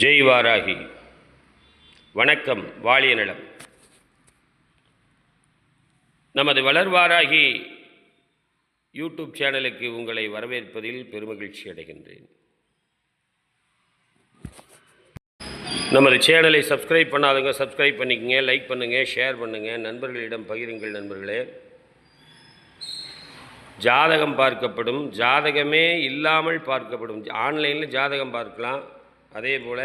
ஜெய் வாராகி. வணக்கம். வாழிய நலம். நமது வளர்வாராகி யூடியூப் சேனலுக்கு உங்களை வரவேற்பதில் பெருமகிழ்ச்சி அடைகின்றேன். நமது சேனலை சப்ஸ்கிரைப் பண்ணாதவங்க சப்ஸ்கிரைப் பண்ணிக்கங்க, லைக் பண்ணுங்கள், ஷேர் பண்ணுங்கள், நண்பர்களிடம் பகிருங்கள். நண்பர்களே, ஜாதகம் பார்க்கப்படும், ஜாதகமே இல்லாமல் பார்க்கப்படும். ஆன்லைனில் ஜாதகம் பார்க்கலாம், அதே போல்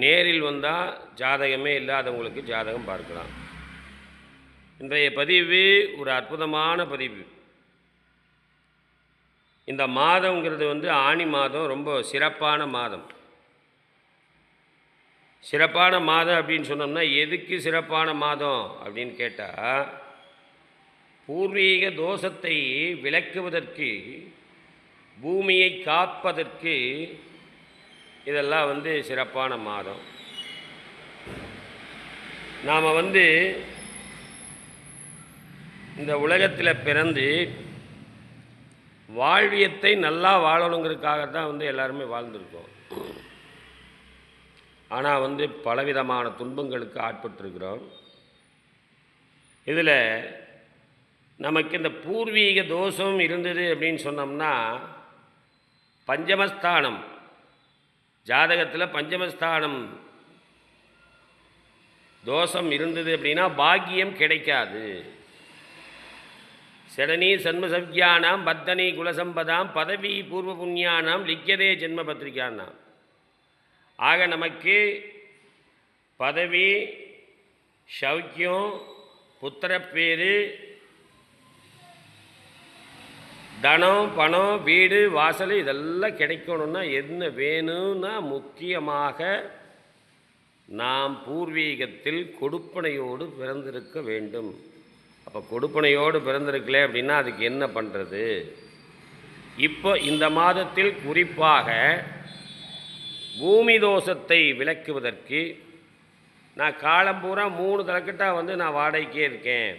நேரில் வந்தால் ஜாதகமே இல்லாதவங்களுக்கு ஜாதகம் பார்க்கலாம். இன்றைய பதிவு ஒரு அற்புதமான பதிவு. இந்த மாதங்கிறது ஆனி மாதம் ரொம்ப சிறப்பான மாதம். சிறப்பான மாதம் அப்படின்னு சொன்னோம்னா எதுக்கு சிறப்பான மாதம் அப்படின்னு கேட்டால், பூர்வீக தோஷத்தை விலக்குவதற்கு, பூமியை காப்பதற்கு இதெல்லாம் சிறப்பான மாதம். நாம் இந்த உலகத்தில் பிறந்து வாழ்வியத்தை நல்லா வாழணுங்கிறதுக்காக தான் எல்லாருமே வாழ்ந்துருக்கோம். ஆனால் பலவிதமான துன்பங்களுக்கு ஆட்பட்டிருக்கிறோம். இதில் நமக்கு இந்த பூர்வீக தோஷம் இருந்தது அப்படின்னு சொன்னோம்னா, பஞ்சமஸ்தானம், ஜாதகத்தில் பஞ்சமஸ்தானம் தோஷம் இருந்தது அப்படின்னா பாக்கியம் கிடைக்காது. செடனி சன்மசவ்யானாம் பத்தனி குலசம்பதாம் பதவி பூர்வ புண்ணியானாம் லிக்கியதே ஜென்ம பத்திரிகானாம். ஆக நமக்கு பதவி, சௌக்கியம், புத்திரப்பேறு, தனம், பணம், வீடு, வாசல் இதெல்லாம் கிடைக்கணும்னா என்ன வேணும்னா, முக்கியமாக நாம் பூர்வீகத்தில் கொடுப்பனையோடு பிறந்திருக்க வேண்டும். அப்போ கொடுப்பனையோடு பிறந்திருக்கல அப்படின்னா அதுக்கு என்ன பண்ணுறது? இப்போ இந்த மாதத்தில் குறிப்பாக பூமி தோஷத்தை விலக்குவதற்கு நான் காலம்பூரா 3 தலைக்கட்டாக நான் வாடகைக்கே இருக்கேன்.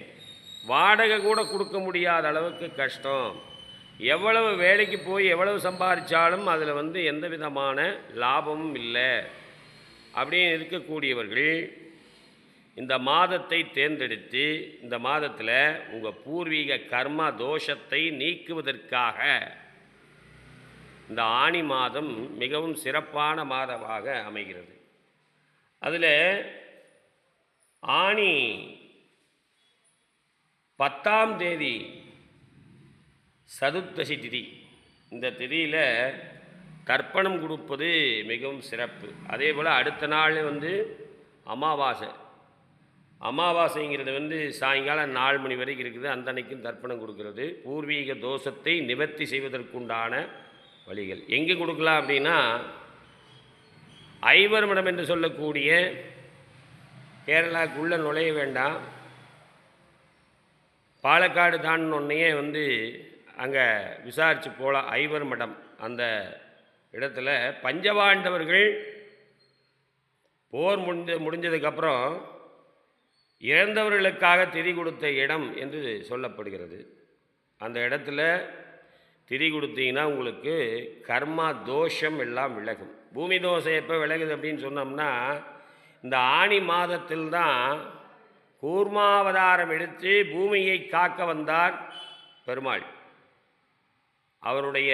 வாடகை கூட கொடுக்க முடியாத அளவுக்கு கஷ்டம். எவ்வளவு வேலைக்கு போய் எவ்வளவு சம்பாதிச்சாலும் அதில் எந்த விதமான லாபமும் இல்லை அப்படின்னு இருக்கக்கூடியவர்கள் இந்த மாதத்தை தேர்ந்தெடுத்து, இந்த மாதத்தில் உங்கள் பூர்வீக கர்ம தோஷத்தை நீக்குவதற்காக இந்த ஆனி மாதம் மிகவும் சிறப்பான மாதமாக அமைகிறது. அதில் ஆனி 10ஆம் தேதி சதுர்த்தசி திதி. இந்த திதியில் தர்ப்பணம் கொடுப்பது மிகவும் சிறப்பு. அதே போல் அடுத்த நாள் அமாவாசை. அமாவாசைங்கிறது சாயங்காலம் 4 மணி வரைக்கும் இருக்குது. அந்த அன்னைக்கும் தர்ப்பணம் கொடுக்கறது பூர்வீக தோஷத்தை நிவர்த்தி செய்வதற்குண்டான வழிகள். எங்கே கொடுக்கலாம் அப்படின்னா, ஐவர் மடம் என்று சொல்லக்கூடிய, கேரளாவுக்குள்ளே நுழைய வேண்டாம், பாலக்காடு தாண்டினோடனே அங்கே விசாரித்து போகலாம். ஐவர் மடம் அந்த இடத்துல பஞ்சபாண்டவர்கள் போர் முடிஞ்சதுக்கப்புறம் இறந்தவர்களுக்காக திதி கொடுத்த இடம் என்று சொல்லப்படுகிறது. அந்த இடத்துல திதி கொடுத்தீங்கன்னா உங்களுக்கு கர்மா தோஷம் எல்லாம் விலகும். பூமி தோஷம் எப்போ விலகுது அப்படின்னு சொன்னோம்னா, இந்த ஆனி மாதத்தில் தான் கூர்மாவதாரம் எடுத்து பூமியை காக்க வந்தார் பெருமாள். அவருடைய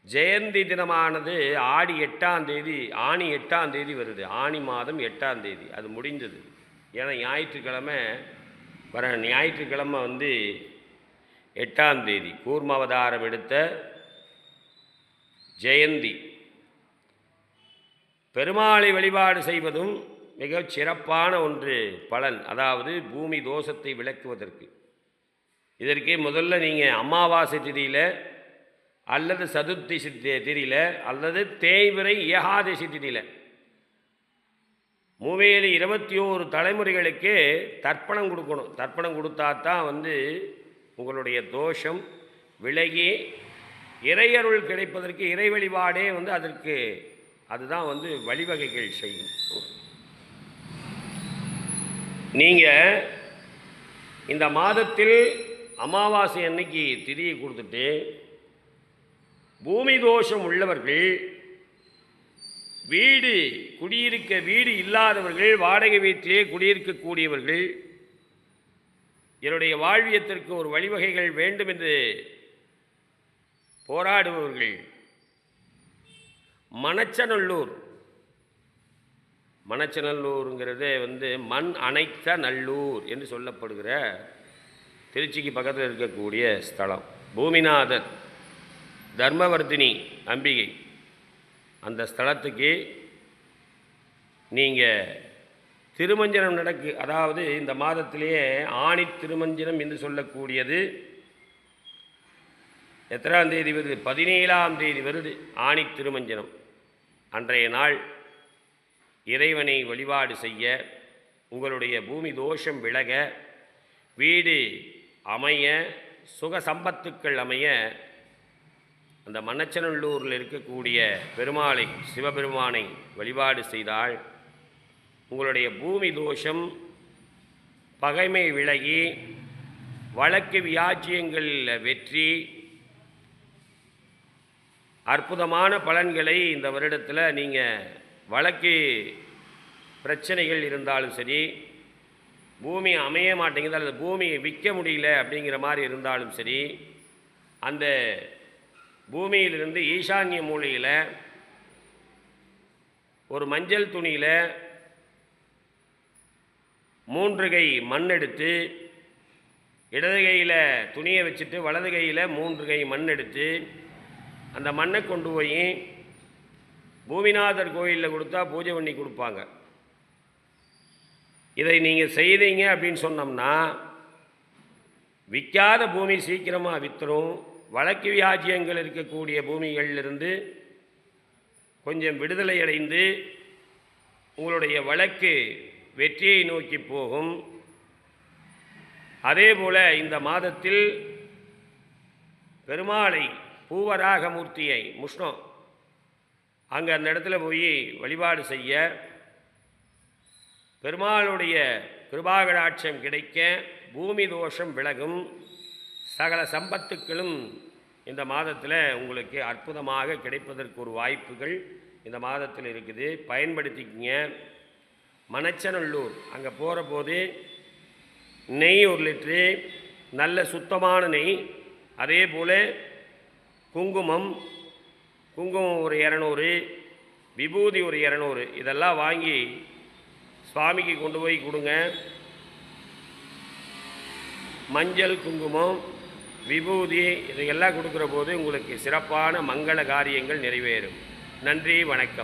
ஜெயந்தி தினமானது ஆடி 8ஆம் தேதி, ஆனி 8ஆம் தேதி வருது. ஆனி மாதம் 8ஆம் தேதி அது முடிஞ்சது. ஏன்னா ஞாயிற்றுக்கிழமை வர ஞாயிற்றுக்கிழமை 8ஆம் தேதி கூர்மாவதாரம் எடுத்த ஜெயந்தி. பெருமாளை வழிபாடு செய்வதும் மிக சிறப்பான ஒன்று பலன். அதாவது பூமி தோஷத்தை விலக்குவதற்கு. இதற்கே முதல்ல நீங்கள் அமாவாசை திதியில் அல்லது சதுர்த்தி திதியில் அல்லது தேய்பிறை ஏகாதசி திதியில் மூவேலி 21 தலைமுறைகளுக்கு தர்ப்பணம் கொடுக்கணும். தர்ப்பணம் கொடுத்தா தான் உங்களுடைய தோஷம் விலகி இறையருள் கிடைப்பதற்கு இறை வழிபாடே அதற்கு அதுதான் வழிவகைகள் செய்யும். நீங்கள் இந்த மாதத்தில் அமாவாசை அன்னைக்கு திதியை கொடுத்துட்டு பூமி தோஷம் உள்ளவர்கள் வீடு குடியிருக்க வீடு இல்லாதவர்கள், வாடகை வீட்டிலே குடியிருக்கக்கூடியவர்கள், என்னுடைய வாழ்வியத்திற்கு ஒரு வழிவகைகள் வேண்டும் என்று போராடுபவர்கள், மணச்சநல்லூருங்கிறதே மண் அணைத்த நல்லூர் என்று சொல்லப்படுகிற திருச்சிக்கு பக்கத்தில் இருக்கக்கூடிய ஸ்தலம். பூமிநாதர், தர்மவர்த்தினி அம்பிகை, அந்த ஸ்தலத்துக்கு நீங்கள் திருமஞ்சனம் அதாவது இந்த மாதத்திலேயே ஆணி திருமஞ்சனம் என்று சொல்லக்கூடியது எத்தனாம் தேதி வருது? 17ஆம் தேதி வருது ஆணி திருமஞ்சனம். அன்றைய நாள் இறைவனை வழிபாடு செய்ய, உங்களுடைய பூமி தோஷம் விலக, வீடு அமைய, சுக சம்பத்துக்கள் அமைய, அந்த மண்ணச்சநல்லூரில் இருக்கக்கூடிய பெருமாளை, சிவபெருமானை வழிபாடு செய்தால் உங்களுடைய பூமி தோஷம், பகைமை விலகி, வழக்கு வியாஜ்யங்களில் வெற்றி, அற்புதமான பலன்களை இந்த வருடத்தில் நீங்கள் வழக்கு பிரச்சனைகள் இருந்தாலும் சரி, பூமி அமைய மாட்டேங்குது அல்லது பூமியை விற்க முடியல அப்படிங்கிற மாதிரி இருந்தாலும் சரி, அந்த பூமியிலிருந்து ஈசான்ய மூலையில் ஒரு மஞ்சள் துணியில் 3 கை மண் எடுத்து, இடது கையில் துணியை வச்சுட்டு வலது கையில் 3 கை மண் எடுத்து, அந்த மண்ணை கொண்டு போய் பூமிநாதர் கோயிலில் கொடுத்தா பூஜை பண்ணி கொடுப்பாங்க. இதை நீங்கள் செய்தீங்க அப்படின்னு சொன்னோம்னா விற்காத பூமி சீக்கிரமாக விற்றுரும். வழக்கு வியாஜ்யங்கள் இருக்கக்கூடிய பூமிகளிலிருந்து கொஞ்சம் விடுதலை அடைந்து உங்களுடைய வழக்கு வெற்றியை நோக்கி போகும். அதே போல் இந்த மாதத்தில் பெருமாளை, பூவராகமூர்த்தியை, முஷ்ணம், அங்கே அந்த இடத்துல போய் வழிபாடு செய்ய, பெருமாளுடைய கிருபாகடாட்சம் கிடைக்க, பூமி தோஷம் விலகும், சகல சம்பத்துக்களும் இந்த மாதத்தில் உங்களுக்கு அற்புதமாக கிடைப்பதற்கு ஒரு வாய்ப்புகள் இந்த மாதத்தில் இருக்குது. பயன்படுத்திக்கிங்க. மணச்சநல்லூர் அங்கே போகிற போது நெய் 1 லிட்ரு, நல்ல சுத்தமான நெய், அதே போல் குங்குமம் ஒரு 200, விபூதி ஒரு 200, இதெல்லாம் வாங்கி சுவாமிக்கு கொண்டு போய் கொடுங்க. மஞ்சள், குங்குமம், விபூதி இதையெல்லாம் கொடுக்குற போது உங்களுக்கு சிறப்பான மங்கள காரியங்கள் நிறைவேறும். நன்றி, வணக்கம்.